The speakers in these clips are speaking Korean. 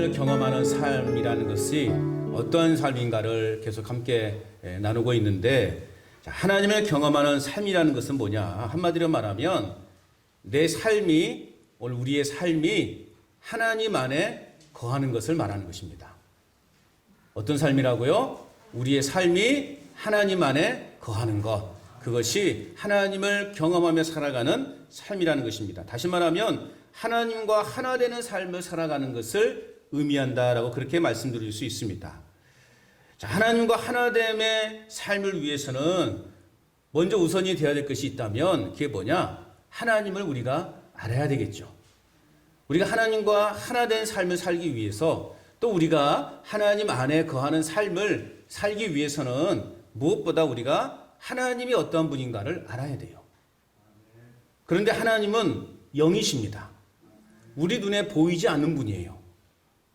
하나님을 경험하는 삶이라는 것이 어떤 삶인가를 계속 함께 나누고 있는데, 하나님을 경험하는 삶이라는 것은 뭐냐? 한마디로 말하면 내 삶이, 오늘 우리의 삶이 하나님 안에 거하는 것을 말하는 것입니다. 어떤 삶이라고요? 우리의 삶이 하나님 안에 거하는 것. 그것이 하나님을 경험하며 살아가는 삶이라는 것입니다. 다시 말하면 하나님과 하나 되는 삶을 살아가는 것을 의미한다라고 그렇게 말씀드릴 수 있습니다. 자, 하나님과 하나됨의 삶을 위해서는 먼저 우선이 되어야 될 것이 있다면 그게 뭐냐? 하나님을 우리가 알아야 되겠죠. 우리가 하나님과 하나된 삶을 살기 위해서, 또 우리가 하나님 안에 거하는 삶을 살기 위해서는 무엇보다 우리가 하나님이 어떠한 분인가를 알아야 돼요. 그런데 하나님은 영이십니다. 우리 눈에 보이지 않는 분이에요.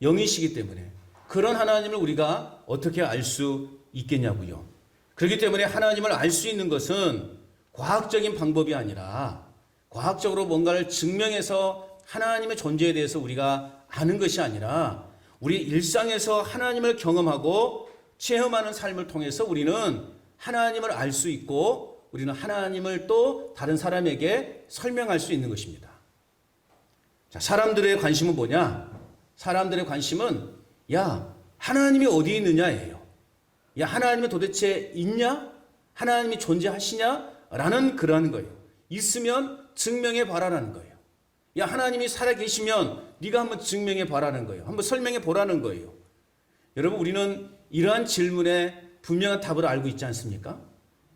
영이시기 때문에 그런 하나님을 우리가 어떻게 알 수 있겠냐고요. 그렇기 때문에 하나님을 알 수 있는 것은 과학적인 방법이 아니라, 과학적으로 뭔가를 증명해서 하나님의 존재에 대해서 우리가 아는 것이 아니라, 우리 일상에서 하나님을 경험하고 체험하는 삶을 통해서 우리는 하나님을 알 수 있고, 우리는 하나님을 또 다른 사람에게 설명할 수 있는 것입니다. 자, 사람들의 관심은 뭐냐? 사람들의 관심은, 야, 하나님이 어디 있느냐예요. 야, 하나님이 도대체 있냐? 하나님이 존재하시냐? 라는 그러한 거예요. 있으면 증명해 봐라라는 거예요. 야, 하나님이 살아계시면 네가 한번 증명해 봐라는 거예요. 한번 설명해 보라는 거예요. 여러분, 우리는 이러한 질문에 분명한 답을 알고 있지 않습니까?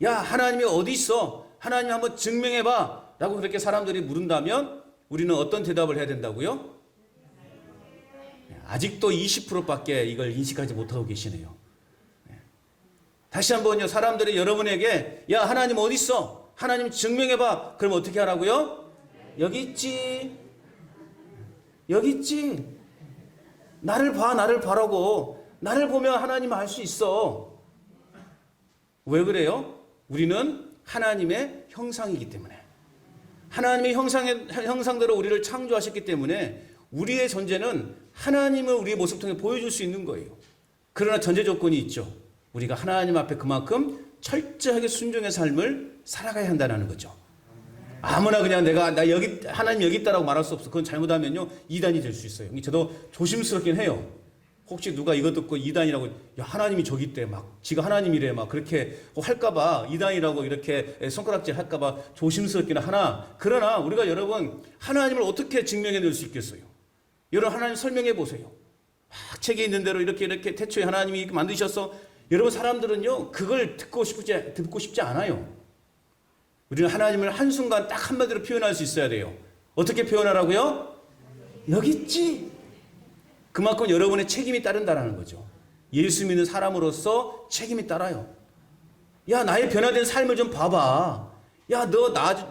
야, 하나님이 어디 있어? 하나님 한번 증명해 봐 라고 그렇게 사람들이 물은다면 우리는 어떤 대답을 해야 된다고요? 아직도 20%밖에 이걸 인식하지 못하고 계시네요. 다시 한번요. 사람들이 여러분에게, 야, 하나님 어디 있어? 하나님 증명해 봐. 그럼 어떻게 하라고요? 여기 있지. 여기 있지. 나를 봐, 나를 봐라고. 나를 보면 하나님 알 수 있어. 왜 그래요? 우리는 하나님의 형상이기 때문에. 하나님의 형상대로 우리를 창조하셨기 때문에 우리의 존재는 하나님을 우리의 모습 통해 보여줄 수 있는 거예요. 그러나 전제 조건이 있죠. 우리가 하나님 앞에 그만큼 철저하게 순종의 삶을 살아가야 한다는 거죠. 아무나 그냥 나 여기, 하나님 여기 있다라고 말할 수 없어. 그건 잘못하면요, 이단이 될 수 있어요. 저도 조심스럽긴 해요. 혹시 누가 이거 듣고 이단이라고, 야, 하나님이 저기 있대, 막, 지가 하나님이래, 막, 그렇게 할까봐, 이단이라고 이렇게 손가락질 할까봐 조심스럽기는 하나, 그러나 우리가 여러분, 하나님을 어떻게 증명해낼 수 있겠어요? 여러분, 하나님 설명해 보세요. 막 책에 있는 대로 이렇게 태초에 하나님이 이렇게 만드셨어. 여러분, 사람들은요, 그걸 듣고 싶지 않아요. 우리는 하나님을 한순간 딱 한마디로 표현할 수 있어야 돼요. 어떻게 표현하라고요? 여기 있지. 그만큼 여러분의 책임이 따른다는 거죠. 예수 믿는 사람으로서 책임이 따라요. 야, 나의 변화된 삶을 좀 봐봐. 야,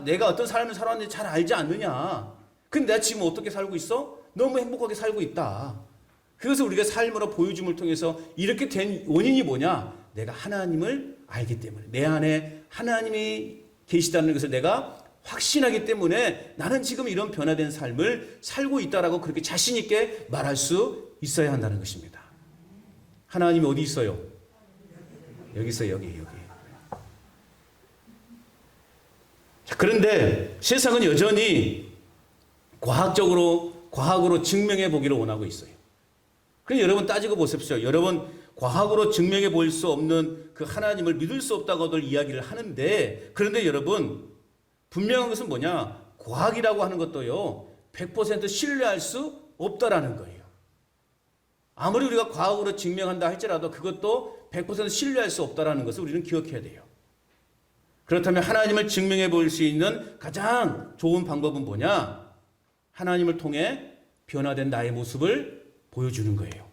내가 어떤 삶을 살았는지 잘 알지 않느냐. 근데 내가 지금 어떻게 살고 있어? 너무 행복하게 살고 있다. 그것을 우리가 삶으로 보여줌을 통해서 이렇게 된 원인이 뭐냐? 내가 하나님을 알기 때문에, 내 안에 하나님이 계시다는 것을 내가 확신하기 때문에 나는 지금 이런 변화된 삶을 살고 있다라고 그렇게 자신 있게 말할 수 있어야 한다는 것입니다. 하나님이 어디 있어요? 여기 있어요. 여기. 자, 그런데 세상은 여전히 과학으로 증명해 보기를 원하고 있어요. 그럼 여러분 따지고 보십시오. 여러분, 과학으로 증명해 볼 수 없는 그 하나님을 믿을 수 없다고들 이야기를 하는데, 그런데 여러분, 분명한 것은 뭐냐? 과학이라고 하는 것도요, 100% 신뢰할 수 없다라는 거예요. 아무리 우리가 과학으로 증명한다 할지라도 그것도 100% 신뢰할 수 없다라는 것을 우리는 기억해야 돼요. 그렇다면 하나님을 증명해 볼 수 있는 가장 좋은 방법은 뭐냐? 하나님을 통해 변화된 나의 모습을 보여주는 거예요.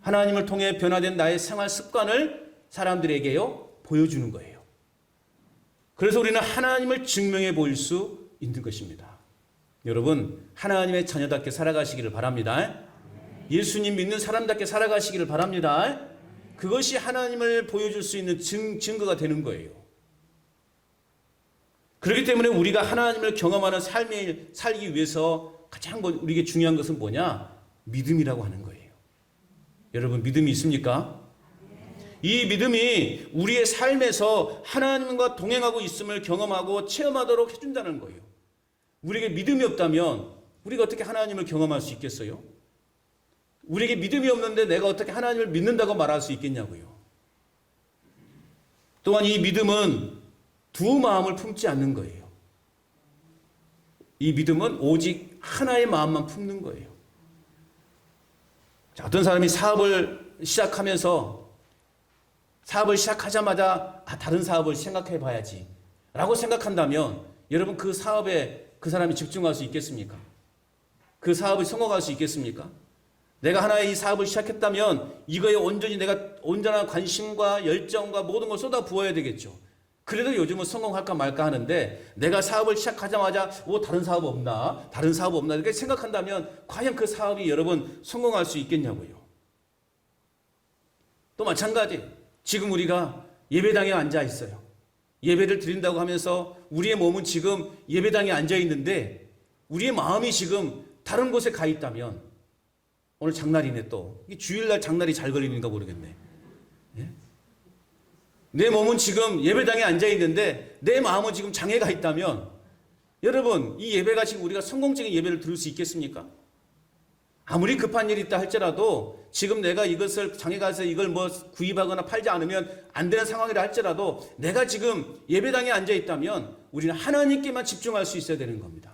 하나님을 통해 변화된 나의 생활 습관을 사람들에게요, 보여주는 거예요. 그래서 우리는 하나님을 증명해 보일 수 있는 것입니다. 여러분, 하나님의 자녀답게 살아가시기를 바랍니다. 예수님 믿는 사람답게 살아가시기를 바랍니다. 그것이 하나님을 보여줄 수 있는 증거가 되는 거예요. 그렇기 때문에 우리가 하나님을 경험하는 삶을 살기 위해서 가장 우리에게 중요한 것은 뭐냐? 믿음이라고 하는 거예요. 여러분 믿음이 있습니까? 이 믿음이 우리의 삶에서 하나님과 동행하고 있음을 경험하고 체험하도록 해준다는 거예요. 우리에게 믿음이 없다면 우리가 어떻게 하나님을 경험할 수 있겠어요? 우리에게 믿음이 없는데 내가 어떻게 하나님을 믿는다고 말할 수 있겠냐고요. 또한 이 믿음은 두 마음을 품지 않는 거예요. 이 믿음은 오직 하나의 마음만 품는 거예요. 자, 어떤 사람이 사업을 시작하자마자 다른 사업을 생각해 봐야지 라고 생각한다면 여러분 그 사업에 그 사람이 집중할 수 있겠습니까? 그 사업이 성공할 수 있겠습니까? 내가 하나의 이 사업을 시작했다면 이거에 온전히 내가 온전한 관심과 열정과 모든 걸 쏟아 부어야 되겠죠. 그래도 요즘은 성공할까 말까 하는데 내가 사업을 시작하자마자 다른 사업 없나? 다른 사업 없나? 이렇게 생각한다면 과연 그 사업이 여러분 성공할 수 있겠냐고요. 또 마찬가지 지금 우리가 예배당에 앉아 있어요. 예배를 드린다고 하면서 우리의 몸은 지금 예배당에 앉아 있는데 우리의 마음이 지금 다른 곳에 가 있다면 오늘 장날이네 또. 주일날 장날이 잘 걸리는가 모르겠네. 예? 내 몸은 지금 예배당에 앉아 있는데 내 마음은 지금 장에 가 있다면 여러분 이 예배가 지금 우리가 성공적인 예배를 들을 수 있겠습니까? 아무리 급한 일이 있다 할지라도 지금 내가 이것을 장에 가서 이걸 구입하거나 팔지 않으면 안 되는 상황이라 할지라도 내가 지금 예배당에 앉아 있다면 우리는 하나님께만 집중할 수 있어야 되는 겁니다.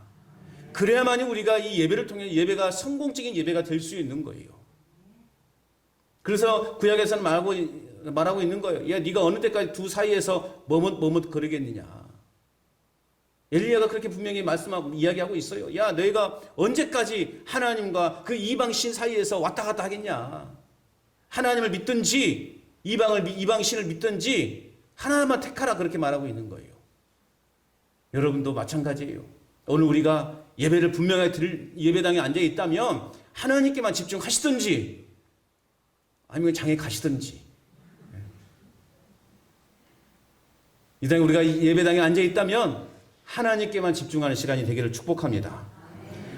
그래야만이 우리가 이 예배를 통해 예배가 성공적인 예배가 될 수 있는 거예요. 그래서 구약에서는 말하고 있는 거예요. 야, 네가 어느 때까지 두 사이에서 머뭇 거리겠느냐. 엘리야가 그렇게 분명히 이야기하고 있어요. 야, 너희가 언제까지 하나님과 그 이방 신 사이에서 왔다 갔다 하겠냐. 하나님을 믿든지 이방 신을 믿든지 하나만 택하라 그렇게 말하고 있는 거예요. 여러분도 마찬가지예요. 오늘 우리가 예배를 분명하게 예배당에 앉아 있다면 하나님께만 집중하시든지 아니면 장에 가시든지 이 땅에 우리가 예배당에 앉아 있다면 하나님께만 집중하는 시간이 되기를 축복합니다.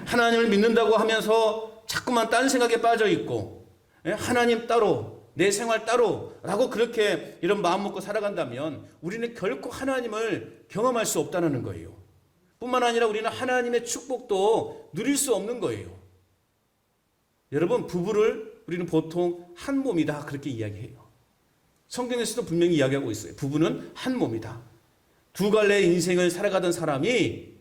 하나님을 믿는다고 하면서 자꾸만 딴 생각에 빠져 있고 하나님 따로 내 생활 따로라고 그렇게 이런 마음 먹고 살아간다면 우리는 결코 하나님을 경험할 수 없다는 거예요. 뿐만 아니라 우리는 하나님의 축복도 누릴 수 없는 거예요. 여러분 부부를 우리는 보통 한 몸이다 그렇게 이야기해요. 성경에서도 분명히 이야기하고 있어요. 부부는 한 몸이다. 두 갈래의 인생을 살아가던 사람이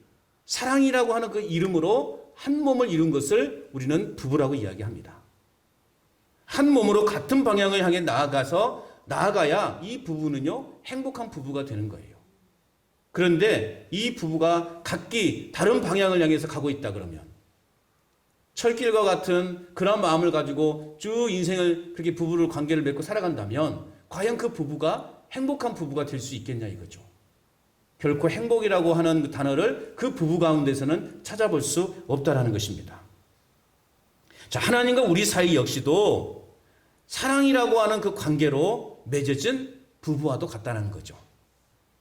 사랑이라고 하는 그 이름으로 한 몸을 이룬 것을 우리는 부부라고 이야기합니다. 한 몸으로 같은 방향을 향해 나아가야 이 부부는요 행복한 부부가 되는 거예요. 그런데 이 부부가 각기 다른 방향을 향해서 가고 있다 그러면 철길과 같은 그런 마음을 가지고 쭉 인생을 그렇게 부부를 관계를 맺고 살아간다면 과연 그 부부가 행복한 부부가 될 수 있겠냐 이거죠. 결코 행복이라고 하는 그 단어를 그 부부 가운데서는 찾아볼 수 없다라는 것입니다. 자, 하나님과 우리 사이 역시도 사랑이라고 하는 그 관계로 맺어진 부부와도 같다는 거죠.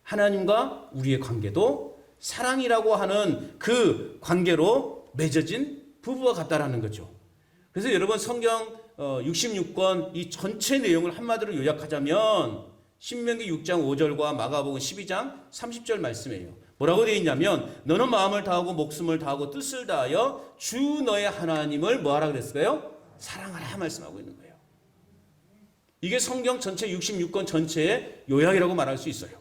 하나님과 우리의 관계도 사랑이라고 하는 그 관계로 맺어진 부부와 같다라는 거죠. 그래서 여러분 성경 66권 이 전체 내용을 한마디로 요약하자면 신명기 6장 5절과 마가복음 12장 30절 말씀이에요. 뭐라고 되어 있냐면 너는 마음을 다하고 목숨을 다하고 뜻을 다하여 주 너의 하나님을 뭐하라 그랬을까요? 사랑하라 말씀하고 있는 거예요. 이게 성경 전체 66권 전체의 요약이라고 말할 수 있어요.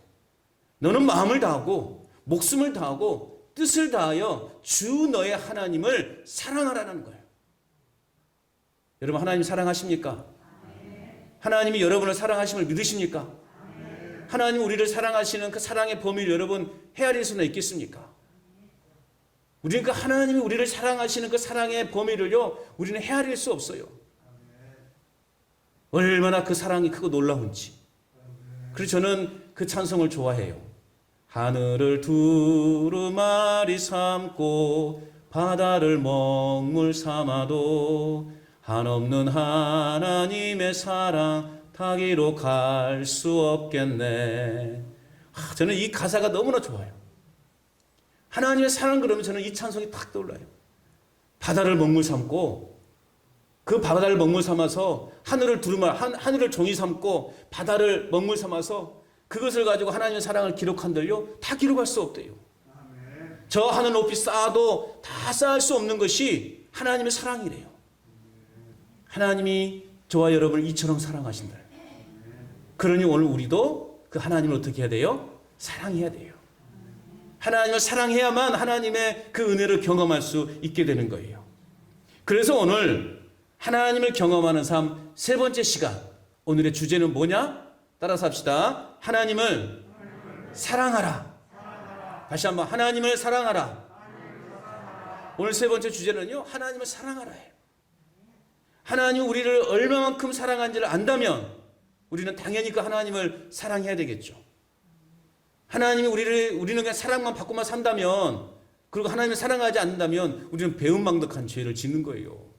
너는 마음을 다하고 목숨을 다하고 뜻을 다하여 주 너의 하나님을 사랑하라는 거예요. 여러분 하나님 사랑하십니까? 하나님이 여러분을 사랑하심을 믿으십니까? 하나님 우리를 사랑하시는 그 사랑의 범위를 여러분 헤아릴 수는 있겠습니까? 우리는 그 하나님이 우리를 사랑하시는 그 사랑의 범위를요 우리는 헤아릴 수 없어요. 얼마나 그 사랑이 크고 놀라운지. 그래서 저는 그 찬송을 좋아해요. 하늘을 두루마리 삼고 바다를 먹물 삼아도 한없는 하나님의 사랑 타기로 갈 수 없겠네. 저는 이 가사가 너무나 좋아요. 하나님의 사랑 그러면 저는 이 찬송이 탁 떠올라요. 바다를 먹물 삼고 그 바다를 먹물 삼아서 하늘을 두루마, 하늘을 종이 삼고 바다를 먹물 삼아서 그것을 가지고 하나님의 사랑을 기록한들요, 다 기록할 수 없대요. 저 하늘 높이 쌓아도 다 쌓을 수 없는 것이 하나님의 사랑이래요. 하나님이 저와 여러분을 이처럼 사랑하신다. 그러니 오늘 우리도 그 하나님을 어떻게 해야 돼요? 사랑해야 돼요. 하나님을 사랑해야만 하나님의 그 은혜를 경험할 수 있게 되는 거예요. 그래서 오늘 하나님을 경험하는 삶 세 번째 시간, 오늘의 주제는 뭐냐? 따라서 합시다. 하나님을 사랑하라. 다시 한번 하나님을 사랑하라. 오늘 세 번째 주제는요, 하나님을 사랑하라예요. 하나님이 우리를 얼마만큼 사랑한지를 안다면 우리는 당연히 그 하나님을 사랑해야 되겠죠. 하나님이 우리는 그냥 사랑만 받고만 산다면, 그리고 하나님을 사랑하지 않는다면 우리는 배은망덕한 죄를 짓는 거예요.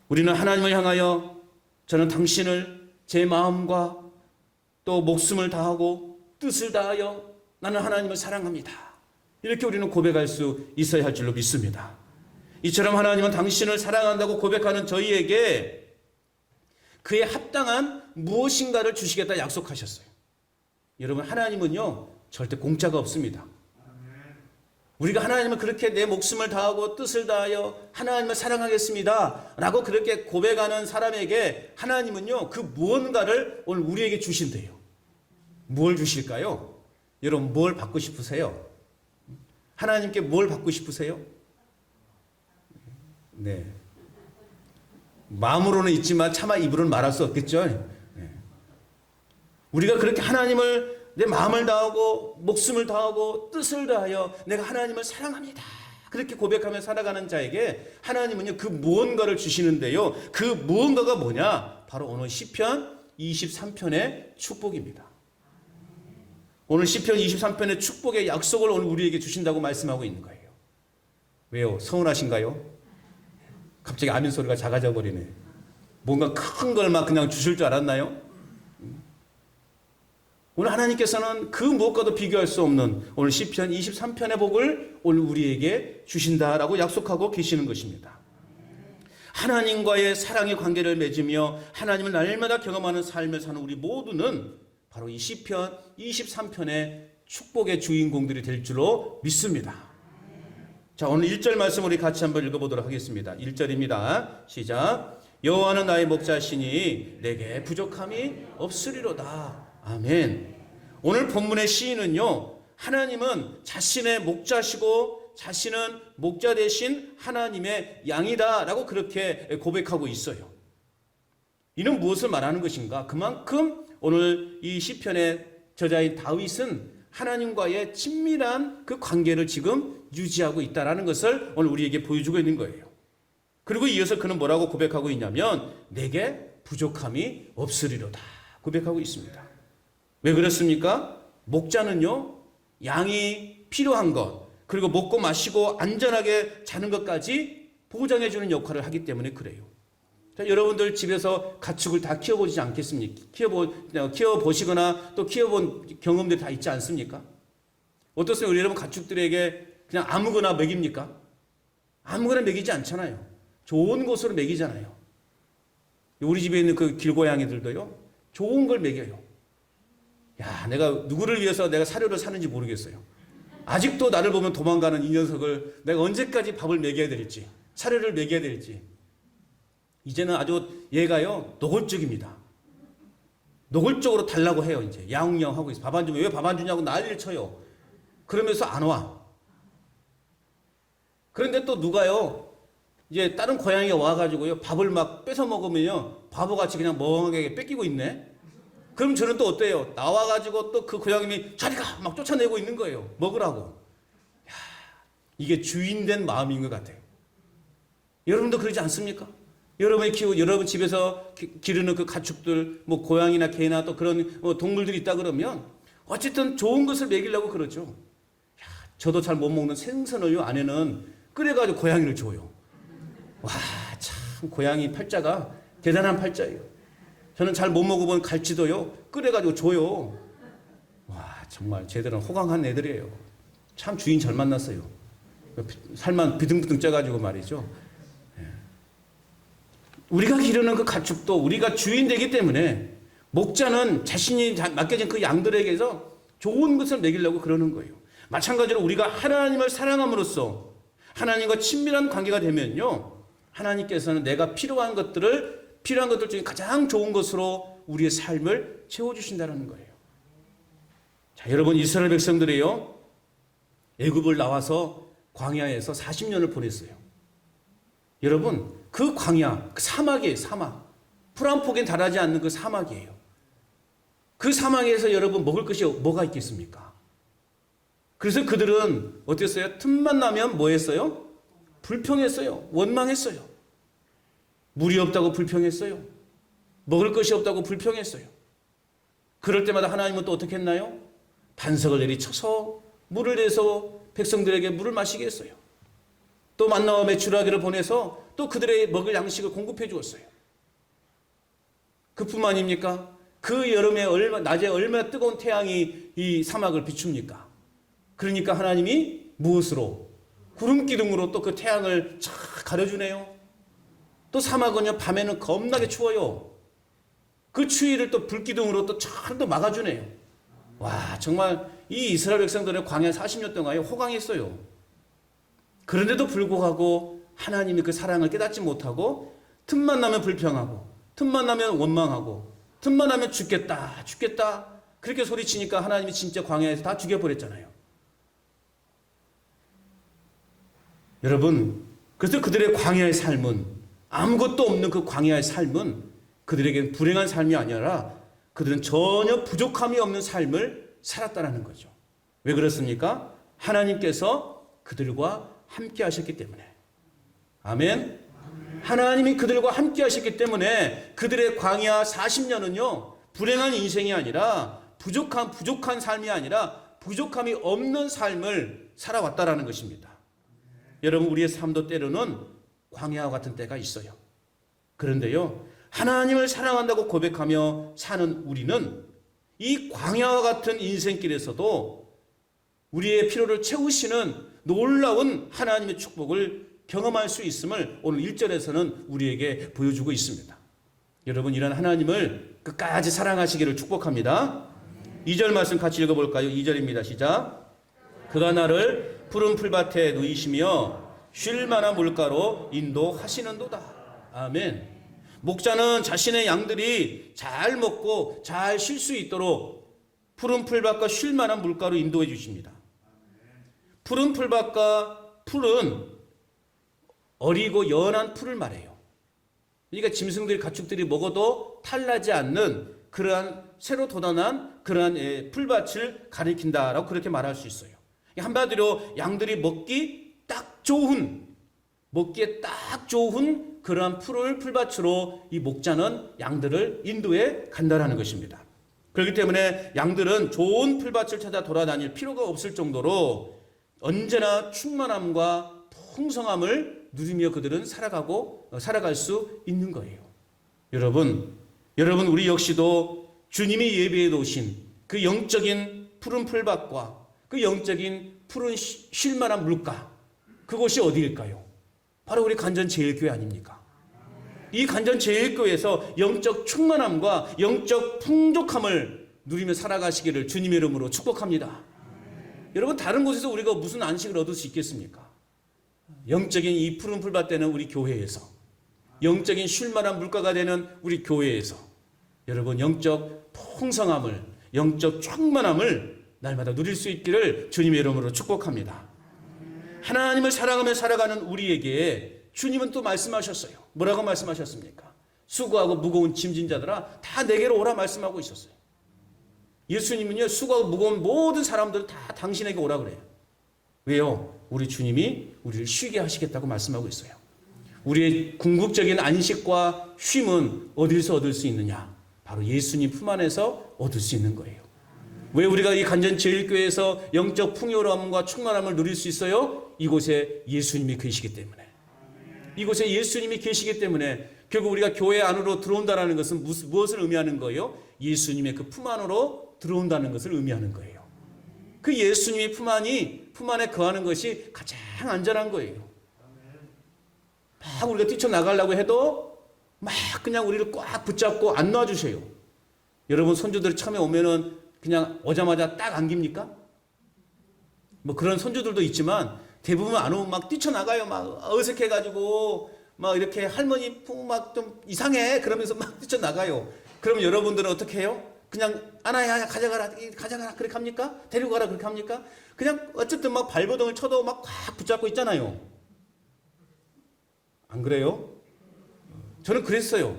우리는 하나님을 향하여 저는 당신을 제 마음과 또 목숨을 다하고 뜻을 다하여 나는 하나님을 사랑합니다. 이렇게 우리는 고백할 수 있어야 할 줄로 믿습니다. 이처럼 하나님은 당신을 사랑한다고 고백하는 저희에게 그에 합당한 무엇인가를 주시겠다 약속하셨어요. 여러분, 하나님은요 절대 공짜가 없습니다. 우리가 하나님을 그렇게 내 목숨을 다하고 뜻을 다하여 하나님을 사랑하겠습니다 라고 그렇게 고백하는 사람에게 하나님은요 그 무언가를 오늘 우리에게 주신대요. 뭘 주실까요? 여러분, 뭘 받고 싶으세요? 하나님께 뭘 받고 싶으세요? 네, 마음으로는 있지만 차마 입으로는 말할 수 없겠죠. 네. 우리가 그렇게 하나님을 내 마음을 다하고 목숨을 다하고 뜻을 다하여 내가 하나님을 사랑합니다, 그렇게 고백하며 살아가는 자에게 하나님은요 그 무언가를 주시는데요, 그 무언가가 뭐냐? 바로 오늘 시편 23편의 축복입니다. 오늘 시편 23편의 축복의 약속을 오늘 우리에게 주신다고 말씀하고 있는 거예요. 왜요? 서운하신가요? 갑자기 아멘 소리가 작아져 버리네. 뭔가 큰 걸 막 그냥 주실 줄 알았나요? 오늘 하나님께서는 그 무엇과도 비교할 수 없는 오늘 시편 23편의 복을 오늘 우리에게 주신다라고 약속하고 계시는 것입니다. 하나님과의 사랑의 관계를 맺으며 하나님을 날마다 경험하는 삶을 사는 우리 모두는 바로 이 시편 23편의 축복의 주인공들이 될 줄로 믿습니다. 자, 오늘 1절 말씀 우리 같이 한번 읽어보도록 하겠습니다. 1절입니다. 시작. 여호와는 나의 목자시니 내게 부족함이 없으리로다. 아멘. 오늘 본문의 시인은요, 하나님은 자신의 목자시고 자신은 목자 대신 하나님의 양이다 라고 그렇게 고백하고 있어요. 이는 무엇을 말하는 것인가? 그만큼 오늘 이 시편의 저자인 다윗은 하나님과의 친밀한 그 관계를 지금 유지하고 있다는 것을 오늘 우리에게 보여주고 있는 거예요. 그리고 이어서 그는 뭐라고 고백하고 있냐면 내게 부족함이 없으리로다 고백하고 있습니다. 왜 그렇습니까? 목자는요, 양이 필요한 것, 그리고 먹고 마시고 안전하게 자는 것까지 보장해주는 역할을 하기 때문에 그래요. 자, 여러분들 집에서 가축을 다 키워보지 않겠습니까? 키워보시거나 또 키워본 경험들이 다 있지 않습니까? 어떻습니까? 우리 여러분 가축들에게 그냥 아무거나 먹입니까? 아무거나 먹이지 않잖아요. 좋은 곳으로 먹이잖아요. 우리 집에 있는 그 길고양이들도요, 좋은 걸 먹여요. 야, 내가 누구를 위해서 내가 사료를 사는지 모르겠어요. 아직도 나를 보면 도망가는 이 녀석을 내가 언제까지 밥을 먹여야 될지, 사료를 먹여야 될지. 이제는 아주 얘가요, 노골적입니다. 노골적으로 달라고 해요. 이제 야옹야옹 하고 있어. 밥 안 주면 왜 밥 안 주냐고 난리를 쳐요. 그러면서 안 와. 그런데 또 누가요, 이제 다른 고양이가 와가지고요, 밥을 막 뺏어 먹으면요, 바보같이 그냥 멍하게 뺏기고 있네. 그럼 저는 또 어때요? 나와가지고 또 그 고양이이 자리가 막 쫓아내고 있는 거예요. 먹으라고. 야, 이게 주인된 마음인 것 같아요. 여러분도 그러지 않습니까? 여러분 집에서 기르는 그 가축들, 뭐 고양이나 개나 또 그런 동물들이 있다 그러면 어쨌든 좋은 것을 먹이려고 그러죠. 야, 저도 잘 못 먹는 생선을요, 아내는 끓여가지고 고양이를 줘요. 와, 참 고양이 팔자가 대단한 팔자예요. 저는 잘 못 먹어본 갈치도요, 끓여가지고 줘요. 와, 정말 제대로 호강한 애들이에요. 참 주인 잘 만났어요. 살만 비등비등 쪄가지고 말이죠. 예. 우리가 기르는 그 가축도 우리가 주인 되기 때문에 목자는 자신이 맡겨진 그 양들에게서 좋은 것을 먹이려고 그러는 거예요. 마찬가지로 우리가 하나님을 사랑함으로써 하나님과 친밀한 관계가 되면요, 하나님께서는 내가 필요한 것들 중에 가장 좋은 것으로 우리의 삶을 채워주신다는 거예요. 자, 여러분, 이스라엘 백성들이요, 애굽을 나와서 광야에서 40년을 보냈어요. 여러분, 그 광야, 그 사막이에요. 사막. 풀 한 폭에 달하지 않는 그 사막이에요. 그 사막에서 여러분 먹을 것이 뭐가 있겠습니까? 그래서 그들은 어땠어요? 틈만 나면 뭐 했어요? 불평했어요. 원망했어요. 물이 없다고 불평했어요. 먹을 것이 없다고 불평했어요. 그럴 때마다 하나님은 또 어떻게 했나요? 반석을 내리쳐서 물을 내서 백성들에게 물을 마시게 했어요. 또 만나와 메추라기를 보내서 또 그들의 먹을 양식을 공급해 주었어요. 그뿐만입니까? 그 여름에 낮에 얼마나 뜨거운 태양이 이 사막을 비춥니까? 그러니까 하나님이 무엇으로? 구름 기둥으로 또 그 태양을 쫙 가려주네요. 또 사막은요, 밤에는 겁나게 추워요. 그 추위를 또 불기둥으로 또 쫙 또 막아주네요. 와, 정말 이 이스라엘 백성들은 광야 40년 동안에 호강했어요. 그런데도 불구하고 하나님이 그 사랑을 깨닫지 못하고 틈만 나면 불평하고 틈만 나면 원망하고 틈만 나면 죽겠다 그렇게 소리치니까 하나님이 진짜 광야에서 다 죽여버렸잖아요. 여러분, 그래서 그들의 광야의 삶은, 아무것도 없는 그 광야의 삶은 그들에게는 불행한 삶이 아니라 그들은 전혀 부족함이 없는 삶을 살았다는 거죠. 왜 그렇습니까? 하나님께서 그들과 함께 하셨기 때문에. 아멘. 하나님이 그들과 함께 하셨기 때문에 그들의 광야 40년은요, 불행한 인생이 아니라 부족한 삶이 아니라 부족함이 없는 삶을 살아왔다라는 것입니다. 여러분, 우리의 삶도 때로는 광야와 같은 때가 있어요. 그런데요, 하나님을 사랑한다고 고백하며 사는 우리는 이 광야와 같은 인생길에서도 우리의 필요를 채우시는 놀라운 하나님의 축복을 경험할 수 있음을 오늘 1절에서는 우리에게 보여주고 있습니다. 여러분, 이런 하나님을 끝까지 사랑하시기를 축복합니다. 2절 말씀 같이 읽어볼까요? 2절입니다. 시작. 그가 나를 푸른 풀밭에 누이시며 쉴 만한 물가로 인도하시는도다. 아멘. 목자는 자신의 양들이 잘 먹고 잘 쉴 수 있도록 푸른 풀밭과 쉴 만한 물가로 인도해 주십니다. 푸른 풀밭과 풀은 어리고 연한 풀을 말해요. 그러니까 짐승들이, 가축들이 먹어도 탈나지 않는 그러한 새로 돋아난 그러한 풀밭을 가리킨다라고 그렇게 말할 수 있어요. 한마디로 양들이 먹기에 딱 좋은 그러한 풀밭으로 이 목자는 양들을 인도해 간다라는 것입니다. 그렇기 때문에 양들은 좋은 풀밭을 찾아 돌아다닐 필요가 없을 정도로 언제나 충만함과 풍성함을 누리며 그들은 살아갈 수 있는 거예요. 여러분, 우리 역시도 주님이 예배해 놓으신 그 영적인 푸른 풀밭과 그 영적인 푸른 쉴 만한 물가, 그곳이 어디일까요? 바로 우리 간전제일교회 아닙니까? 이 간전제일교회에서 영적 충만함과 영적 풍족함을 누리며 살아가시기를 주님의 이름으로 축복합니다. 여러분, 다른 곳에서 우리가 무슨 안식을 얻을 수 있겠습니까? 영적인 이 푸른 풀밭 되는 우리 교회에서, 영적인 쉴 만한 물가가 되는 우리 교회에서 여러분, 영적 풍성함을, 영적 충만함을 날마다 누릴 수 있기를 주님의 이름으로 축복합니다. 하나님을 사랑하며 살아가는 우리에게 주님은 또 말씀하셨어요. 뭐라고 말씀하셨습니까? 수고하고 무거운 짐진 자들아 다 내게로 오라 말씀하고 있었어요. 예수님은요, 수고하고 무거운 모든 사람들 다 당신에게 오라 그래요. 왜요? 우리 주님이 우리를 쉬게 하시겠다고 말씀하고 있어요. 우리의 궁극적인 안식과 쉼은 어디서 얻을 수 있느냐? 바로 예수님 품 안에서 얻을 수 있는 거예요. 왜 우리가 이 간전제일교회에서 영적 풍요로움과 충만함을 누릴 수 있어요? 이곳에 예수님이 계시기 때문에. 이곳에 예수님이 계시기 때문에 결국 우리가 교회 안으로 들어온다는 것은 무엇을 의미하는 거예요? 예수님의 그 품 안으로 들어온다는 것을 의미하는 거예요. 그 예수님의 품 안에 거하는 것이 가장 안전한 거예요. 막 우리가 뛰쳐나가려고 해도 막 그냥 우리를 꽉 붙잡고 안 놔주세요. 여러분 손주들이 처음에 오면은 그냥 오자마자 딱 안깁니까? 뭐 그런 손주들도 있지만 대부분 안 오면 막 뛰쳐나가요. 막 어색해가지고 막 이렇게 할머니 품 막 좀 이상해 그러면서 막 뛰쳐나가요. 그러면 여러분들은 어떻게 해요? 그냥 아나야 가져가라 그렇게 합니까? 데리고 가라 그렇게 합니까? 그냥 어쨌든 막 발버둥을 쳐도 막 꽉 붙잡고 있잖아요. 안 그래요? 저는 그랬어요.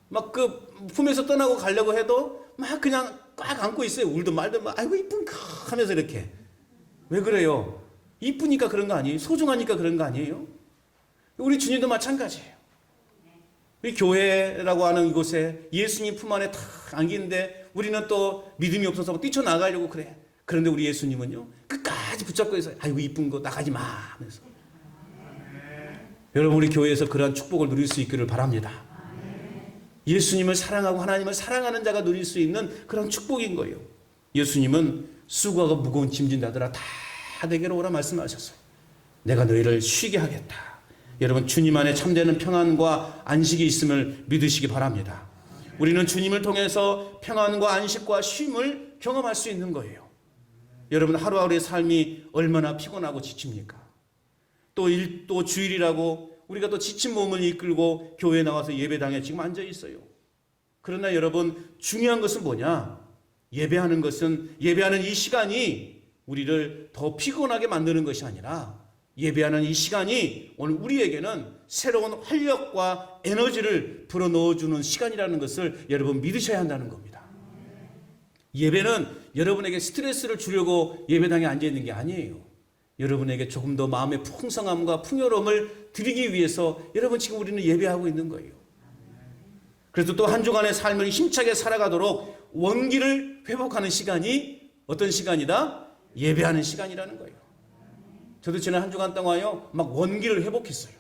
막 그 품에서 떠나고 가려고 해도 막 그냥 꽉 안고 있어요. 울든 말든 막 아이고 이쁜 하면서 이렇게. 왜 그래요? 이쁘니까 그런 거 아니에요? 소중하니까 그런 거 아니에요? 우리 주님도 마찬가지예요. 우리 교회라고 하는 이곳에 예수님 품 안에 탁 안기는데 우리는 또 믿음이 없어서 뛰쳐나가려고 그래. 그런데 우리 예수님은요 끝까지 붙잡고 있어요. 아이고 이쁜 거 나가지 마 하면서. 여러분 우리 교회에서 그러한 축복을 누릴 수 있기를 바랍니다. 예수님을 사랑하고 하나님을 사랑하는 자가 누릴 수 있는 그런 축복인 거예요. 예수님은 수고하고 무거운 짐진 자들아 다 내게로 오라 말씀하셨어요. 내가 너희를 쉬게 하겠다. 여러분 주님 안에 참되는 평안과 안식이 있음을 믿으시기 바랍니다. 우리는 주님을 통해서 평안과 안식과 쉼을 경험할 수 있는 거예요. 여러분 하루하루의 삶이 얼마나 피곤하고 지칩니까? 또 주일이라고 우리가 또 지친 몸을 이끌고 교회에 나와서 예배당에 지금 앉아 있어요. 그러나 여러분 중요한 것은 뭐냐? 예배하는 것은 예배하는 이 시간이 우리를 더 피곤하게 만드는 것이 아니라 예배하는 이 시간이 오늘 우리에게는 새로운 활력과 에너지를 불어넣어주는 시간이라는 것을 여러분 믿으셔야 한다는 겁니다. 예배는 여러분에게 스트레스를 주려고 예배당에 앉아 있는 게 아니에요. 여러분에게 조금 더 마음의 풍성함과 풍요로움을 드리기 위해서 여러분 지금 우리는 예배하고 있는 거예요. 그래서 또 한 주간의 삶을 힘차게 살아가도록 원기를 회복하는 시간이 어떤 시간이다? 예배하는 시간이라는 거예요. 저도 지난 한 주간 동안요 막 원기를 회복했어요.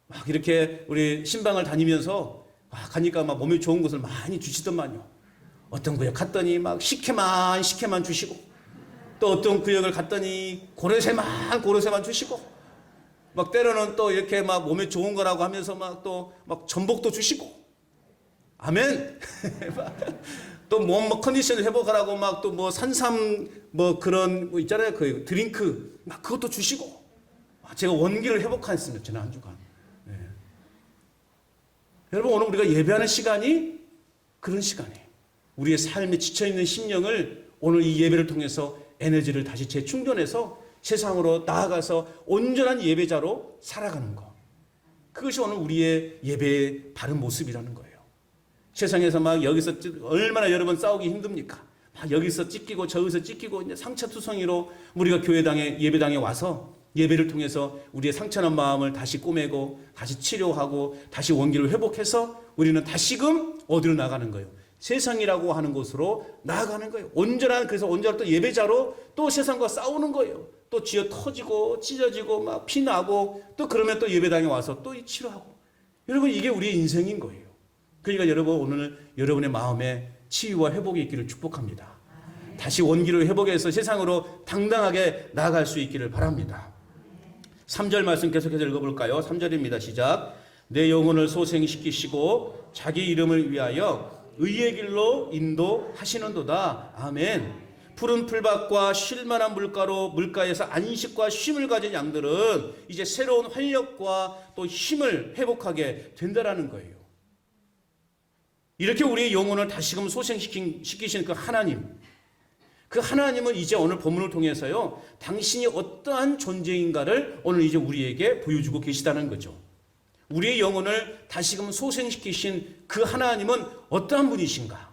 막 이렇게 우리 신방을 다니면서 가니까 막 몸에 좋은 것을 많이 주시더만요. 어떤 구역 갔더니 막 식혜만 주시고 또 어떤 구역을 갔더니 고로쇠만 주시고 막 때로는 또 이렇게 막 몸에 좋은 거라고 하면서 막 또 막 전복도 주시고 아멘. 또 몸 컨디션을 회복하라고 막 또 뭐 산삼 뭐 그런 뭐 있잖아요 그 드링크 막 그것도 주시고 제가 원기를 회복했습니다 지난 한 주간. 네. 여러분 오늘 우리가 예배하는 시간이 그런 시간이에요. 우리의 삶에 지쳐있는 심령을 오늘 이 예배를 통해서 에너지를 다시 재충전해서 세상으로 나아가서 온전한 예배자로 살아가는 것. 그것이 오늘 우리의 예배의 바른 모습이라는 거예요. 세상에서 막 여기서 얼마나 여러분 싸우기 힘듭니까? 막 여기서 찢기고 저기서 찢기고 이제 상처투성이로 우리가 교회당에 예배당에 와서 예배를 통해서 우리의 상처난 마음을 다시 꼬매고 다시 치료하고 다시 원기를 회복해서 우리는 다시금 어디로 나가는 거예요? 세상이라고 하는 곳으로 나아가는 거예요. 그래서 온전한 또 예배자로 또 세상과 싸우는 거예요. 또 쥐어 터지고 찢어지고 막 피나고 또 그러면 또 예배당에 와서 또 치료하고. 여러분 이게 우리의 인생인 거예요. 그러니까 여러분 오늘 여러분의 마음에 치유와 회복이 있기를 축복합니다. 다시 원기를 회복해서 세상으로 당당하게 나아갈 수 있기를 바랍니다. 3절 말씀 계속해서 읽어볼까요? 3절입니다. 시작. 내 영혼을 소생시키시고 자기 이름을 위하여 의의 길로 인도하시는도다. 아멘. 푸른 풀밭과 쉴만한 물가에서 안식과 쉼을 가진 양들은 이제 새로운 활력과 또 힘을 회복하게 된다라는 거예요. 이렇게 우리의 영혼을 다시금 소생시키신 그 하나님은 이제 오늘 본문을 통해서요 당신이 어떠한 존재인가를 오늘 이제 우리에게 보여주고 계시다는 거죠. 우리의 영혼을 다시금 소생시키신 그 하나님은 어떠한 분이신가?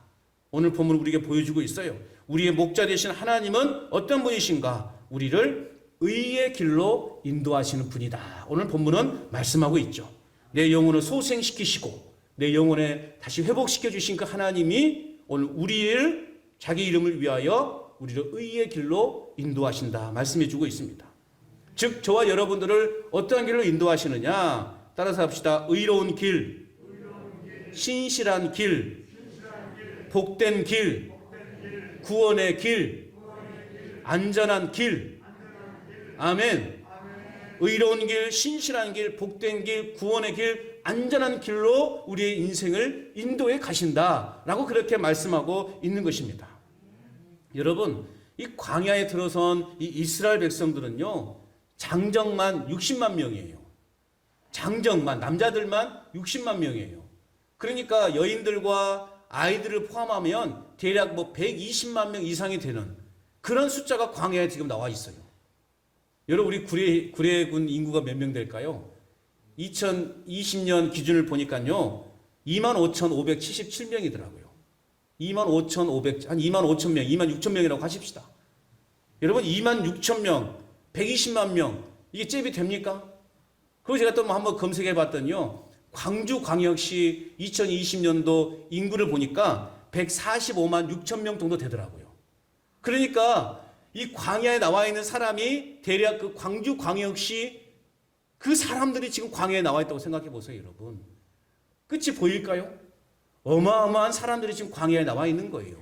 오늘 본문 우리에게 보여주고 있어요. 우리의 목자 되신 하나님은 어떤 분이신가? 우리를 의의 길로 인도하시는 분이다. 오늘 본문은 말씀하고 있죠. 내 영혼을 소생시키시고 내 영혼에 다시 회복시켜 주신 그 하나님이 오늘 우리를 자기 이름을 위하여 우리를 의의 길로 인도하신다. 말씀해 주고 있습니다. 즉 저와 여러분들을 어떠한 길로 인도하시느냐? 따라서 합시다. 의로운 길, 신실한 길, 복된 길, 구원의 길, 안전한 길. 아멘. 의로운 길, 신실한 길, 복된 길, 구원의 길, 안전한 길로 우리의 인생을 인도해 가신다라고 그렇게 말씀하고 있는 것입니다. 여러분, 이 광야에 들어선 이 이스라엘 백성들은요, 장정만 60만 명이에요. 장정만, 남자들만 60만 명이에요. 그러니까 여인들과 아이들을 포함하면 대략 120만 명 이상이 되는 그런 숫자가 광야에 지금 나와 있어요. 여러분, 우리 구례군 인구가 몇 명 될까요? 2020년 기준을 보니까요, 25,577명이더라고요. 25,500, 한 25,000명, 26,000명이라고 하십시다. 여러분, 26,000명, 120만 명, 이게 잽이 됩니까? 그리고 제가 또 한번 검색해 봤더니요, 광주광역시 2020년도 인구를 보니까 145만 6천 명 정도 되더라고요. 그러니까 이 광야에 나와 있는 사람이 대략 그 광주광역시 그 사람들이 지금 광야에 나와 있다고 생각해 보세요, 여러분. 끝이 보일까요? 어마어마한 사람들이 지금 광야에 나와 있는 거예요.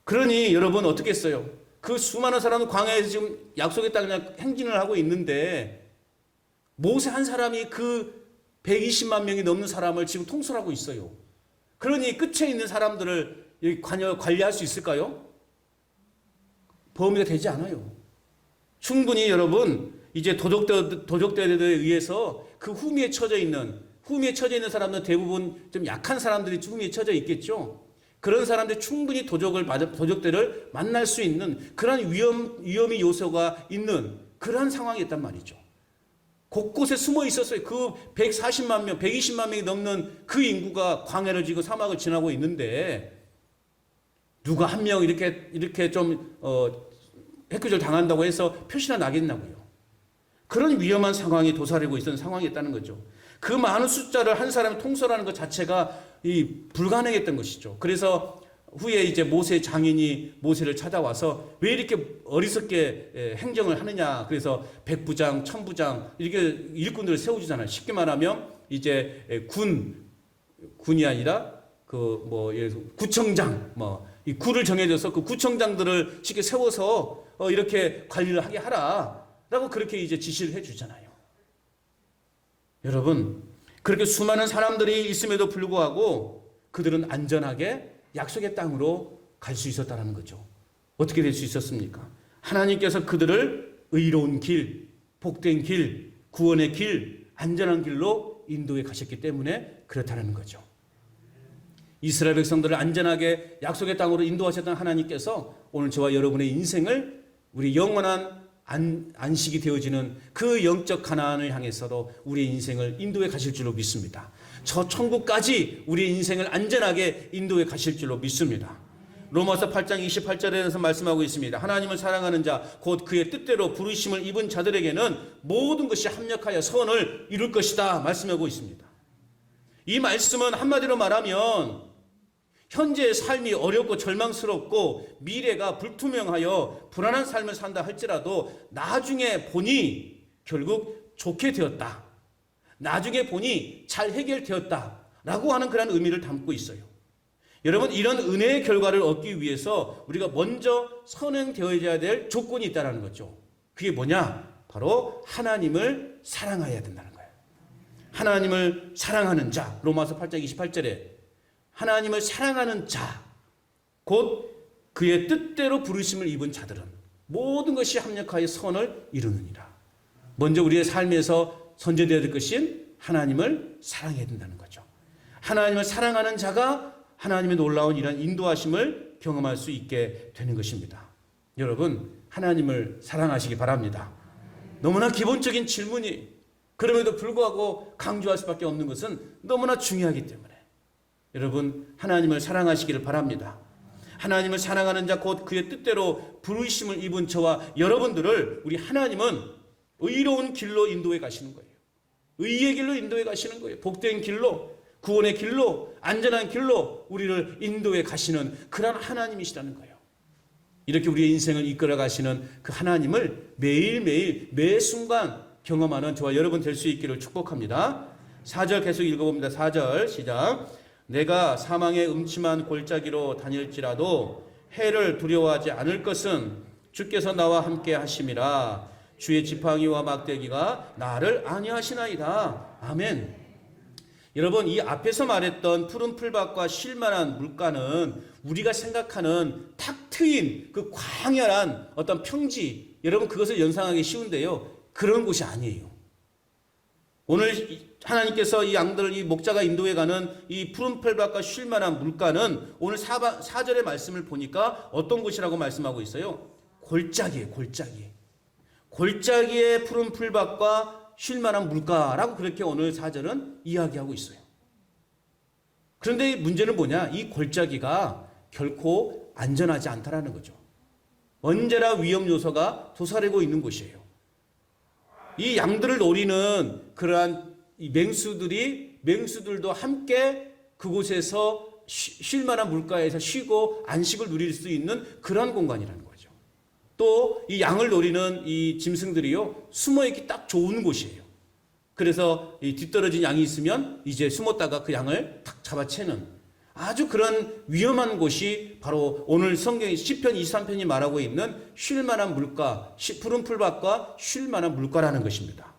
그러니 여러분 어떻게 했어요? 그 수많은 사람은 광야에서 지금 약속의 땅에 행진을 하고 있는데 모세 한 사람이 그 120만 명이 넘는 사람을 지금 통솔하고 있어요. 그러니 끝에 있는 사람들을 관리할 수 있을까요? 범위가 되지 않아요. 충분히 여러분 이제 도적들에 의해서 그 후미에 처져 있는 사람들은 대부분 좀 약한 사람들이 후미에 처져 있겠죠. 그런 사람들이 충분히 도적들을 만날 수 있는 그런 위험의 요소가 있는 그런 상황이었단 말이죠. 곳곳에 숨어 있었어요. 그 140만 명, 120만 명이 넘는 그 인구가 광야를 지고 사막을 지나고 있는데 누가 한 명 이렇게 좀 해코지를 당한다고 해서 표시나 나겠냐고요. 그런 위험한 상황이 도사리고 있던 상황이었다는 거죠. 그 많은 숫자를 한 사람이 통솔하는 것 자체가 불가능했던 것이죠. 그래서 후에 이제 모세 장인이 모세를 찾아와서 왜 이렇게 어리석게 행정을 하느냐. 그래서 백부장, 천부장 이렇게 일꾼들을 세워주잖아요. 쉽게 말하면 이제 군이 아니라 구청장 이 구를 정해줘서 그 구청장들을 쉽게 세워서 이렇게 관리를 하게 하라라고 그렇게 이제 지시를 해주잖아요. 여러분, 그렇게 수많은 사람들이 있음에도 불구하고 그들은 안전하게 약속의 땅으로 갈 수 있었다는 거죠. 어떻게 될 수 있었습니까? 하나님께서 그들을 의로운 길, 복된 길, 구원의 길, 안전한 길로 인도해 가셨기 때문에 그렇다는 거죠. 이스라엘 백성들을 안전하게 약속의 땅으로 인도하셨던 하나님께서 오늘 저와 여러분의 인생을 우리 영원한 안식이 되어지는 그 영적 가나안을 향해서도 우리의 인생을 인도해 가실 줄로 믿습니다. 저 천국까지 우리의 인생을 안전하게 인도해 가실 줄로 믿습니다. 로마서 8장 28절에서 말씀하고 있습니다. 하나님을 사랑하는 자, 곧 그의 뜻대로 부르심을 입은 자들에게는 모든 것이 합력하여 선을 이룰 것이다 말씀하고 있습니다. 이 말씀은 한마디로 말하면 현재의 삶이 어렵고 절망스럽고 미래가 불투명하여 불안한 삶을 산다 할지라도 나중에 보니 결국 좋게 되었다. 나중에 보니 잘 해결되었다라고 하는 그런 의미를 담고 있어요. 여러분, 이런 은혜의 결과를 얻기 위해서 우리가 먼저 선행되어야 될 조건이 있다는 거죠. 그게 뭐냐? 바로 하나님을 사랑해야 된다는 거예요. 하나님을 사랑하는 자, 로마서 8장 28절에 하나님을 사랑하는 자, 곧 그의 뜻대로 부르심을 입은 자들은 모든 것이 합력하여 선을 이루느니라. 먼저 우리의 삶에서 선제되어야 될 것인 하나님을 사랑해야 된다는 거죠. 하나님을 사랑하는 자가 하나님의 놀라운 이런 인도하심을 경험할 수 있게 되는 것입니다. 여러분, 하나님을 사랑하시기 바랍니다. 너무나 기본적인 질문이 그럼에도 불구하고 강조할 수밖에 없는 것은 너무나 중요하기 때문에 여러분, 하나님을 사랑하시기를 바랍니다. 하나님을 사랑하는 자, 곧 그의 뜻대로 부르심을 입은 저와 여러분들을 우리 하나님은 의로운 길로 인도해 가시는 거예요. 의의 길로 인도해 가시는 거예요. 복된 길로, 구원의 길로, 안전한 길로 우리를 인도해 가시는 그런 하나님이시라는 거예요. 이렇게 우리의 인생을 이끌어 가시는 그 하나님을 매일매일 매 순간 경험하는 저와 여러분 될 수 있기를 축복합니다. 4절 계속 읽어봅니다. 4절 시작. 내가 사망의 음침한 골짜기로 다닐지라도 해를 두려워하지 않을 것은 주께서 나와 함께 하심이라. 주의 지팡이와 막대기가 나를 안위하시나이다. 아멘. 여러분, 이 앞에서 말했던 푸른 풀밭과 쉴만한 물가는 우리가 생각하는 탁 트인 그 광활한 어떤 평지, 여러분 그것을 연상하기 쉬운데요, 그런 곳이 아니에요. 오늘 하나님께서 이 양들을, 이 목자가 인도해가는 이 푸른 풀밭과 쉴만한 물가는 오늘 4절의 말씀을 보니까 어떤 곳이라고 말씀하고 있어요? 골짜기예요. 골짜기의 푸른 풀밭과 쉴만한 물가라고 그렇게 오늘 4절은 이야기하고 있어요. 그런데 문제는 뭐냐? 이 골짜기가 결코 안전하지 않다라는 거죠. 언제나 위험 요소가 도사리고 있는 곳이에요. 이 양들을 노리는 그러한 이 맹수들도 함께 그곳에서 쉴 만한 물가에서 쉬고 안식을 누릴 수 있는 그러한 공간이라는 거죠. 또 이 양을 노리는 이 짐승들이요, 숨어 있기 딱 좋은 곳이에요. 그래서 이 뒤떨어진 양이 있으면 이제 숨었다가 그 양을 탁 잡아채는 아주 그런 위험한 곳이 바로 오늘 성경의 시편 23편이 말하고 있는 쉴 만한 물가, 푸른 풀밭과 쉴 만한 물가라는 것입니다.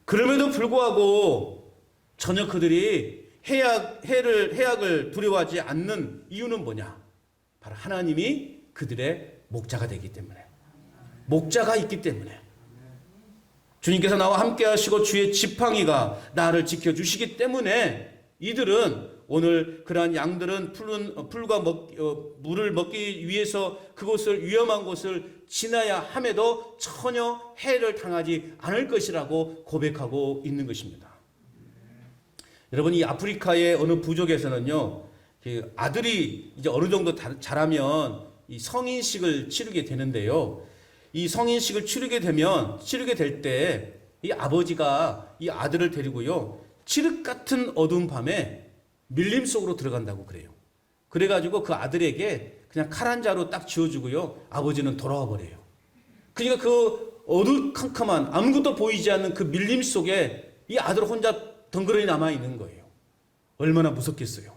그럼에도 불구하고 전혀 그들이 해악을 두려워하지 않는 이유는 뭐냐? 바로 하나님이 그들의 목자가 되기 때문에, 목자가 있기 때문에, 주님께서 나와 함께 하시고 주의 지팡이가 나를 지켜주시기 때문에 이들은 오늘 그러한 양들은 풀과 물을 먹기 위해서 그곳을, 위험한 곳을 지나야 함에도 전혀 해를 당하지 않을 것이라고 고백하고 있는 것입니다. 여러분, 이 아프리카의 어느 부족에서는요, 그 아들이 이제 어느 정도 자라면 이 성인식을 치르게 되는데요, 이 성인식을 치르게 될 때 이 아버지가 이 아들을 데리고요, 칠흑 같은 어두운 밤에 밀림 속으로 들어간다고 그래요. 그래가지고 그 아들에게 그냥 칼 한 자루 딱 쥐어주고요, 아버지는 돌아와 버려요. 그러니까 그 어두컴컴한 아무것도 보이지 않는 그 밀림 속에 이 아들 혼자 덩그러니 남아 있는 거예요. 얼마나 무섭겠어요,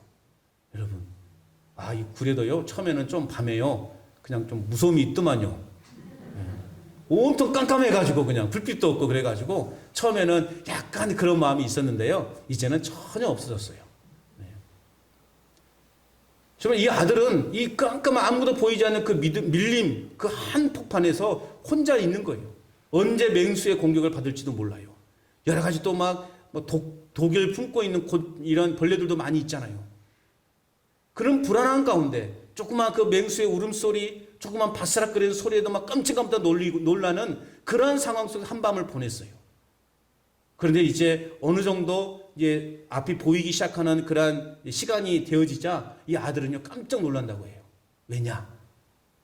여러분. 이 구례도요, 처음에는 좀 밤에요, 그냥 좀 무서움이 있더만요. 온통 깜깜해가지고 그냥 불빛도 없고 그래가지고 처음에는 약간 그런 마음이 있었는데요, 이제는 전혀 없어졌어요. 정말 이 아들은 이 깜깜한 아무것도 보이지 않는 그 밀림, 그 한 폭판에서 혼자 있는 거예요. 언제 맹수의 공격을 받을지도 몰라요. 여러 가지 또 독을 품고 있는 이런 벌레들도 많이 있잖아요. 그런 불안한 가운데 조그만 그 맹수의 울음소리, 조그만 바스락거리는 소리에도 막 깜짝깜짝 놀라는 그러한 상황 속에 한밤을 보냈어요. 그런데 이제 어느 정도 이제 앞이 보이기 시작하는 그러한 시간이 되어지자 이 아들은요, 깜짝 놀란다고 해요. 왜냐?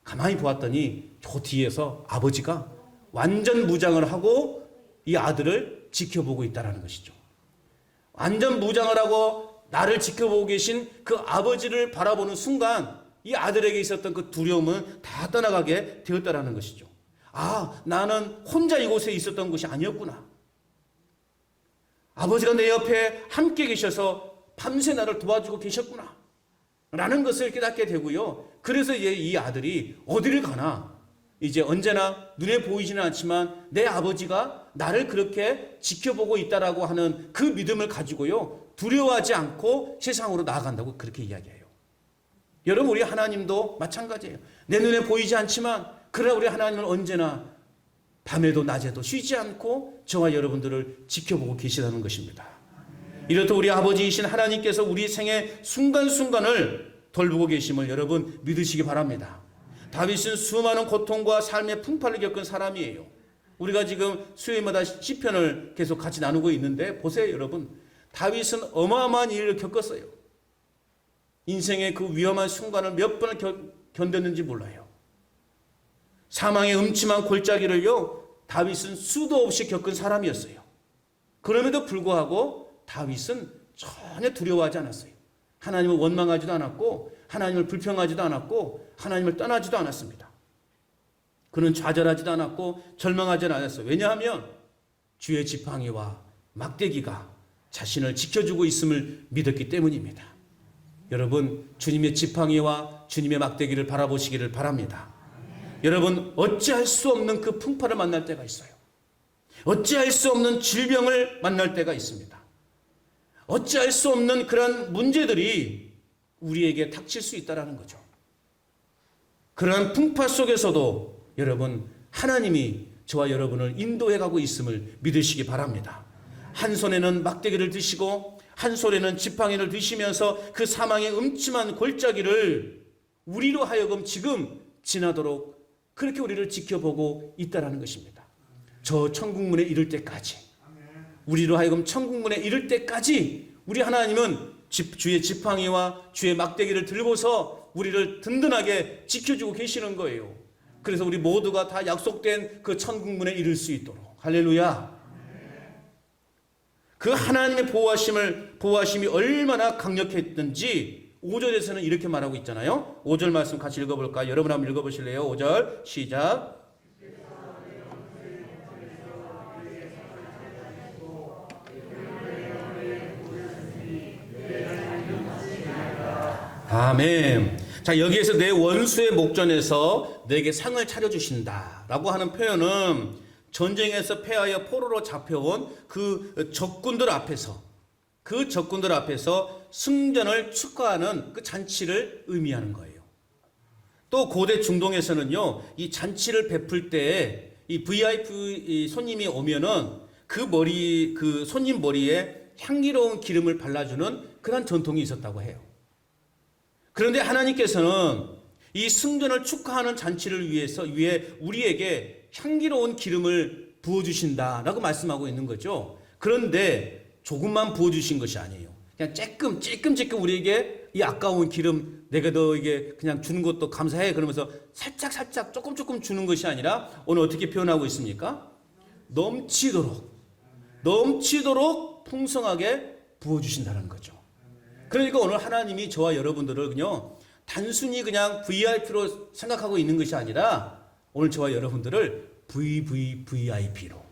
가만히 보았더니 저 뒤에서 아버지가 완전 무장을 하고 이 아들을 지켜보고 있다는 것이죠. 완전 무장을 하고 나를 지켜보고 계신 그 아버지를 바라보는 순간 이 아들에게 있었던 그 두려움은 다 떠나가게 되었다는 것이죠. 나는 혼자 이곳에 있었던 것이 아니었구나. 아버지가 내 옆에 함께 계셔서 밤새 나를 도와주고 계셨구나 라는 것을 깨닫게 되고요. 그래서 이제 이 아들이 어디를 가나 이제 언제나 눈에 보이지는 않지만 내 아버지가 나를 그렇게 지켜보고 있다라고 하는 그 믿음을 가지고요, 두려워하지 않고 세상으로 나아간다고 그렇게 이야기해요. 여러분, 우리 하나님도 마찬가지예요. 내 눈에 보이지 않지만 그러나 우리 하나님은 언제나 밤에도 낮에도 쉬지 않고 저와 여러분들을 지켜보고 계시다는 것입니다. 이렇듯 우리 아버지이신 하나님께서 우리 생의 순간순간을 돌보고 계심을 여러분 믿으시기 바랍니다. 다윗은 수많은 고통과 삶의 풍파를 겪은 사람이에요. 우리가 지금 수요일마다 시편을 계속 같이 나누고 있는데 보세요, 여러분. 다윗은 어마어마한 일을 겪었어요. 인생의 그 위험한 순간을 몇 번을 견뎠는지 몰라요. 사망의 음침한 골짜기를요, 다윗은 수도 없이 겪은 사람이었어요. 그럼에도 불구하고 다윗은 전혀 두려워하지 않았어요. 하나님을 원망하지도 않았고 하나님을 불평하지도 않았고 하나님을 떠나지도 않았습니다. 그는 좌절하지도 않았고 절망하지도 않았어요. 왜냐하면 주의 지팡이와 막대기가 자신을 지켜주고 있음을 믿었기 때문입니다. 여러분, 주님의 지팡이와 주님의 막대기를 바라보시기를 바랍니다. 여러분 어찌할 수 없는 그 풍파를 만날 때가 있어요. 어찌할 수 없는 질병을 만날 때가 있습니다. 어찌할 수 없는 그런 문제들이 우리에게 닥칠 수 있다는 거죠. 그러한 풍파 속에서도 여러분 하나님이 저와 여러분을 인도해 가고 있음을 믿으시기 바랍니다. 한 손에는 막대기를 드시고 한 손에는 지팡이를 드시면서 그 사망의 음침한 골짜기를 우리로 하여금 지금 지나도록 그렇게 우리를 지켜보고 있다는 것입니다. 저 천국문에 이를 때까지, 우리로 하여금 천국문에 이를 때까지 우리 하나님은 주의 지팡이와 주의 막대기를 들고서 우리를 든든하게 지켜주고 계시는 거예요. 그래서 우리 모두가 다 약속된 그 천국문에 이를 수 있도록. 할렐루야. 그 하나님의 보호하심이 얼마나 강력했든지 5절에서는 이렇게 말하고 있잖아요. 5절 말씀 같이 읽어볼까요? 여러분 한번 읽어보실래요? 5절 시작. 아멘. 자, 여기에서 내 원수의 목전에서 내게 상을 차려주신다 라고 하는 표현은 전쟁에서 패하여 포로로 잡혀온 그 적군들 앞에서 승전을 축하하는 그 잔치를 의미하는 거예요. 또 고대 중동에서는요, 이 잔치를 베풀 때 이 VIP 손님이 오면은 그 손님 머리에 향기로운 기름을 발라주는 그런 전통이 있었다고 해요. 그런데 하나님께서는 이 승전을 축하하는 잔치를 위해 우리에게 향기로운 기름을 부어주신다라고 말씀하고 있는 거죠. 그런데 조금만 부어주신 것이 아니에요. 그냥 쬐끔 우리에게 이 아까운 기름 내가 너에게 그냥 주는 것도 감사해 그러면서 살짝 조금 주는 것이 아니라 오늘 어떻게 표현하고 있습니까? 넘치도록 풍성하게 부어주신다는 거죠. 그러니까 오늘 하나님이 저와 여러분들을 단순히 그냥 VIP로 생각하고 있는 것이 아니라 오늘 저와 여러분들을 VVIP로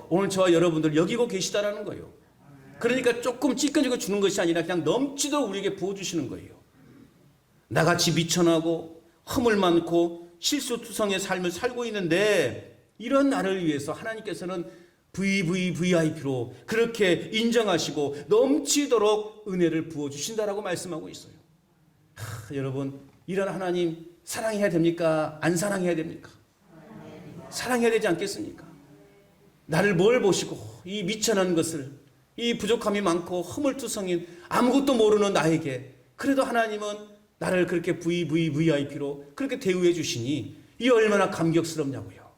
오늘 저와 여러분들을 여기고 계시다라는 거예요. 그러니까 조금 찌꺼지고 주는 것이 아니라 그냥 넘치도록 우리에게 부어주시는 거예요. 나같이 미천하고 허물 많고 실수투성의 삶을 살고 있는데 이런 나를 위해서 하나님께서는 VVIP로 그렇게 인정하시고 넘치도록 은혜를 부어주신다라고 말씀하고 있어요. 여러분 이런 하나님 사랑해야 됩니까? 안 사랑해야 됩니까? 사랑해야 되지 않겠습니까? 나를 뭘 보시고 이 미천한 것을 이 부족함이 많고 허물투성인 아무것도 모르는 나에게 그래도 하나님은 나를 그렇게 VVIP로 그렇게 대우해 주시니 이 얼마나 감격스럽냐고요.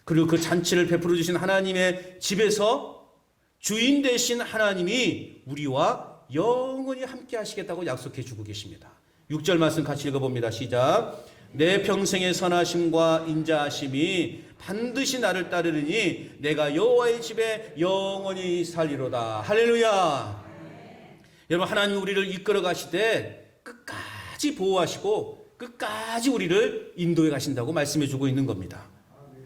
그리고 그 잔치를 베풀어 주신 하나님의 집에서 주인 되신 하나님이 우리와 영원히 함께 하시겠다고 약속해 주고 계십니다. 6절 말씀 같이 읽어봅니다. 시작. 내 평생의 선하심과 인자하심이 반드시 나를 따르리니 내가 여호와의 집에 영원히 살리로다. 할렐루야. 여러분 하나님이 우리를 이끌어 가시되 끝까지 보호하시고 끝까지 우리를 인도해 가신다고 말씀해 주고 있는 겁니다.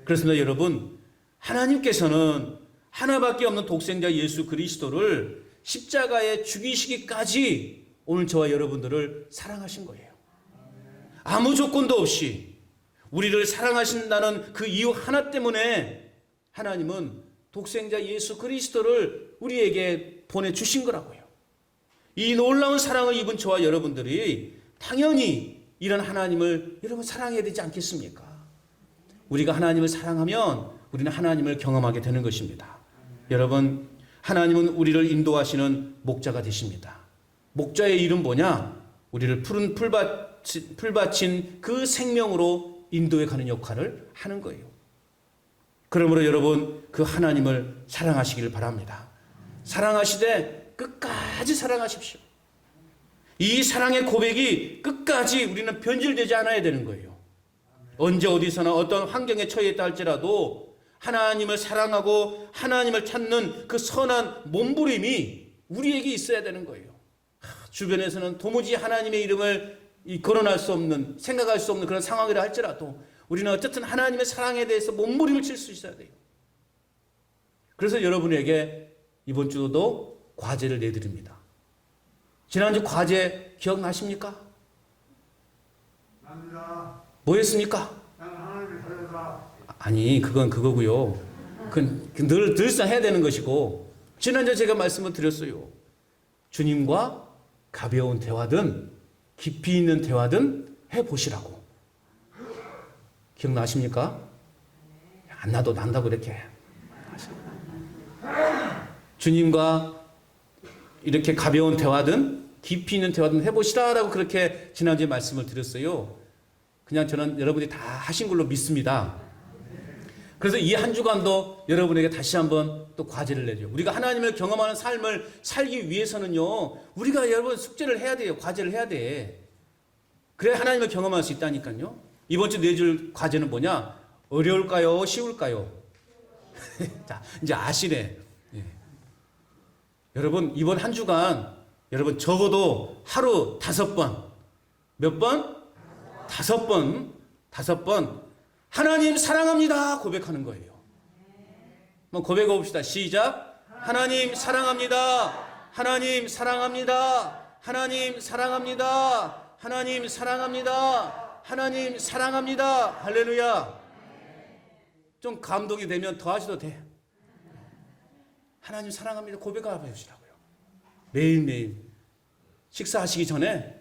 그렇습니다. 여러분 하나님께서는 하나밖에 없는 독생자 예수 그리스도를 십자가에 죽이시기까지 오늘 저와 여러분들을 사랑하신 거예요. 아무 조건도 없이 우리를 사랑하신다는 그 이유 하나 때문에 하나님은 독생자 예수 그리스도를 우리에게 보내주신 거라고요. 이 놀라운 사랑을 입은 저와 여러분들이 당연히 이런 하나님을 여러분 사랑해야 되지 않겠습니까? 우리가 하나님을 사랑하면 우리는 하나님을 경험하게 되는 것입니다. 여러분 하나님은 우리를 인도하시는 목자가 되십니다. 목자의 일은 뭐냐? 우리를 푸른 풀밭인 그 생명으로 인도해 가는 역할을 하는 거예요. 그러므로 여러분 그 하나님을 사랑하시기를 바랍니다. 사랑하시되 끝까지 사랑하십시오. 이 사랑의 고백이 끝까지 우리는 변질되지 않아야 되는 거예요. 언제 어디서나 어떤 환경에 처했다 할지라도 하나님을 사랑하고 하나님을 찾는 그 선한 몸부림이 우리에게 있어야 되는 거예요. 주변에서는 도무지 하나님의 이름을 거론할 수 없는, 생각할 수 없는 그런 상황이라 할지라도 우리는 어쨌든 하나님의 사랑에 대해서 몸부림을 칠 수 있어야 돼요. 그래서 여러분에게 이번 주도 과제를 내드립니다. 지난주 과제 기억나십니까? 납니다. 뭐였습니까? 나는 하나님의 자녀다. 아니, 그건 그거고요. 그건 늘상 해야 되는 것이고, 지난주에 제가 말씀을 드렸어요. 주님과 가벼운 대화든 깊이 있는 대화든 해보시라고. 기억나십니까? 안 나도 난다고 이렇게. 주님과 이렇게 가벼운 대화든 깊이 있는 대화든 해보시라라고 그렇게 지난주에 말씀을 드렸어요. 그냥 저는 여러분이 다 하신 걸로 믿습니다. 그래서 이 한 주간도 여러분에게 다시 한번 또 과제를 내죠. 우리가 하나님을 경험하는 삶을 살기 위해서는요, 우리가 여러분 숙제를 해야 돼요. 과제를 해야 돼. 그래야 하나님을 경험할 수 있다니까요. 이번 주 내줄 과제는 뭐냐? 어려울까요? 쉬울까요? 자, 이제 아시네. 예. 여러분, 이번 한 주간, 여러분 적어도 하루 5번, 몇 번? 5번, 하나님 사랑합니다 고백하는 거예요. 한번 고백해 봅시다. 시작. 하나님 사랑합니다. 하나님 사랑합니다. 하나님 사랑합니다. 하나님 사랑합니다. 하나님 사랑합니다. 할렐루야. 좀 감동이 되면 더 하셔도 돼. 하나님 사랑합니다 고백하고 해주시라고요. 매일매일 식사하시기 전에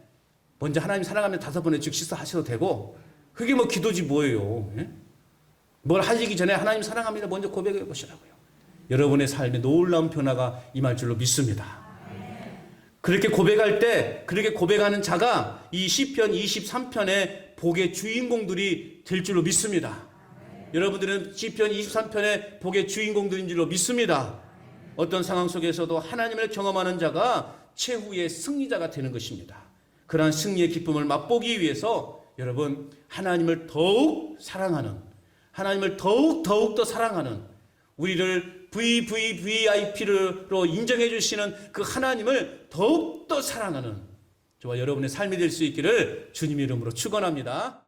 먼저 하나님 사랑합니다 5번 즉 식사하셔도 되고, 그게 뭐 기도지 뭐예요. 예? 뭘 하시기 전에 하나님 사랑합니다 먼저 고백해 보시라고요. 여러분의 삶에 놀라운 변화가 임할 줄로 믿습니다. 그렇게 고백할 때, 그렇게 고백하는 자가 이 시편 23편의 복의 주인공들이 될 줄로 믿습니다. 여러분들은 시편 23편의 복의 주인공들인 줄로 믿습니다. 어떤 상황 속에서도 하나님을 경험하는 자가 최후의 승리자가 되는 것입니다. 그러한 승리의 기쁨을 맛보기 위해서 여러분, 하나님을 더욱 사랑하는, 하나님을 더욱더 사랑하는, 우리를 VVVIP로 인정해 주시는 그 하나님을 더욱더 사랑하는 저와 여러분의 삶이 될 수 있기를 주님의 이름으로 축원합니다.